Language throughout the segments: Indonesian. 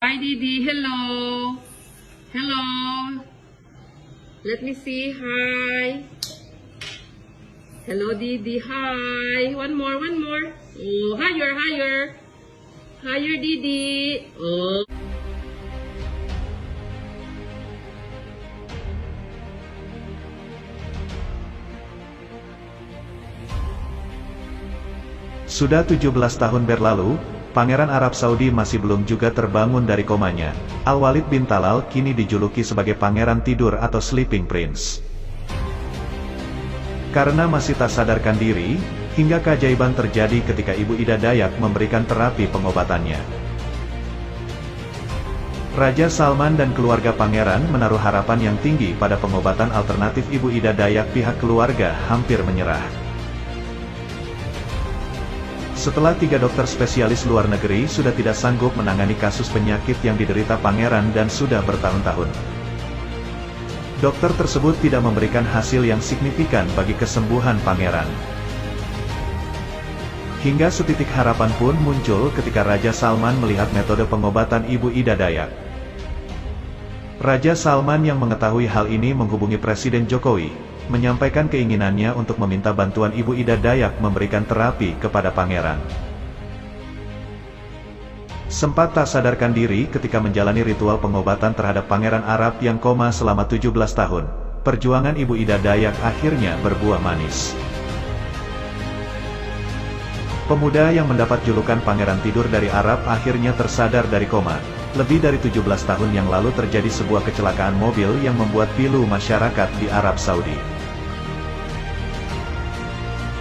Hi Didi, hello. Hello. Let me see, hi. Hello Didi, hi. One more, one more. Oh, higher, higher. Higher Didi. Oh. Sudah 17 tahun berlalu, Pangeran Arab Saudi masih belum juga terbangun dari komanya. Al-Walid bin Talal kini dijuluki sebagai Pangeran Tidur atau Sleeping Prince. Karena masih tak sadarkan diri, hingga keajaiban terjadi ketika Ibu Ida Dayak memberikan terapi pengobatannya. Raja Salman dan keluarga pangeran menaruh harapan yang tinggi pada pengobatan alternatif Ibu Ida Dayak. Pihak keluarga hampir menyerah. Setelah 3 dokter spesialis luar negeri sudah tidak sanggup menangani kasus penyakit yang diderita pangeran dan sudah bertahun-tahun. Dokter tersebut tidak memberikan hasil yang signifikan bagi kesembuhan pangeran. Hingga setitik harapan pun muncul ketika Raja Salman melihat metode pengobatan Ibu Ida Dayak. Raja Salman yang mengetahui hal ini menghubungi Presiden Jokowi, menyampaikan keinginannya untuk meminta bantuan Ibu Ida Dayak memberikan terapi kepada pangeran. Sempat tak sadarkan diri ketika menjalani ritual pengobatan terhadap pangeran Arab yang koma selama 17 tahun, perjuangan Ibu Ida Dayak akhirnya berbuah manis. Pemuda yang mendapat julukan Pangeran Tidur dari Arab akhirnya tersadar dari koma. Lebih dari 17 tahun yang lalu terjadi sebuah kecelakaan mobil yang membuat pilu masyarakat di Arab Saudi.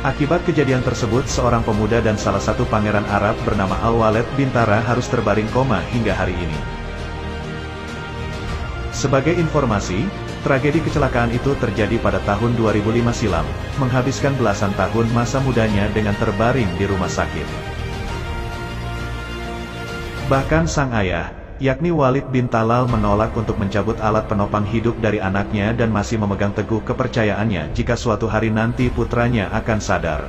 Akibat kejadian tersebut, seorang pemuda dan salah satu pangeran Arab bernama Al-Walid bin Talal harus terbaring koma hingga hari ini. Sebagai informasi, tragedi kecelakaan itu terjadi pada tahun 2005 silam, menghabiskan belasan tahun masa mudanya dengan terbaring di rumah sakit. Bahkan sang ayah, yakni Walid bin Talal, menolak untuk mencabut alat penopang hidup dari anaknya dan masih memegang teguh kepercayaannya jika suatu hari nanti putranya akan sadar.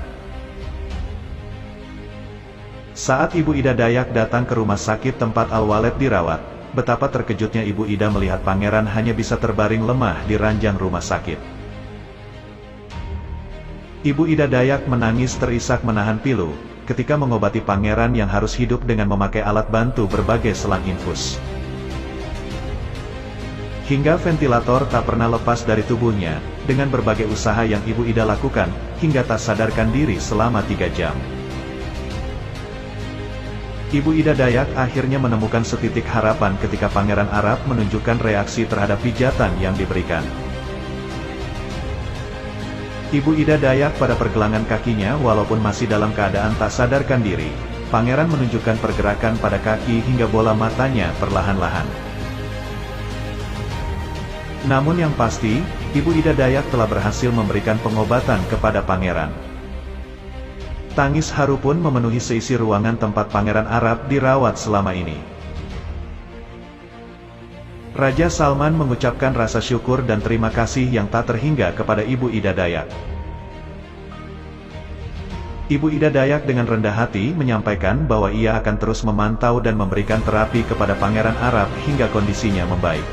Saat Ibu Ida Dayak datang ke rumah sakit tempat Al-Walid dirawat, betapa terkejutnya Ibu Ida melihat pangeran hanya bisa terbaring lemah di ranjang rumah sakit. Ibu Ida Dayak menangis terisak menahan pilu ketika mengobati pangeran yang harus hidup dengan memakai alat bantu berbagai selang infus. Hingga ventilator tak pernah lepas dari tubuhnya, dengan berbagai usaha yang Ibu Ida lakukan, hingga tak sadarkan diri selama 3 jam. Ibu Ida Dayak akhirnya menemukan setitik harapan ketika Pangeran Arab menunjukkan reaksi terhadap pijatan yang diberikan. Ibu Ida Dayak pada pergelangan kakinya walaupun masih dalam keadaan tak sadarkan diri. Pangeran menunjukkan pergerakan pada kaki hingga bola matanya perlahan-lahan. Namun yang pasti, Ibu Ida Dayak telah berhasil memberikan pengobatan kepada pangeran. Tangis haru pun memenuhi seisi ruangan tempat Pangeran Arab dirawat selama ini. Raja Salman mengucapkan rasa syukur dan terima kasih yang tak terhingga kepada Ibu Ida Dayak. Ibu Ida Dayak dengan rendah hati menyampaikan bahwa ia akan terus memantau dan memberikan terapi kepada Pangeran Arab hingga kondisinya membaik.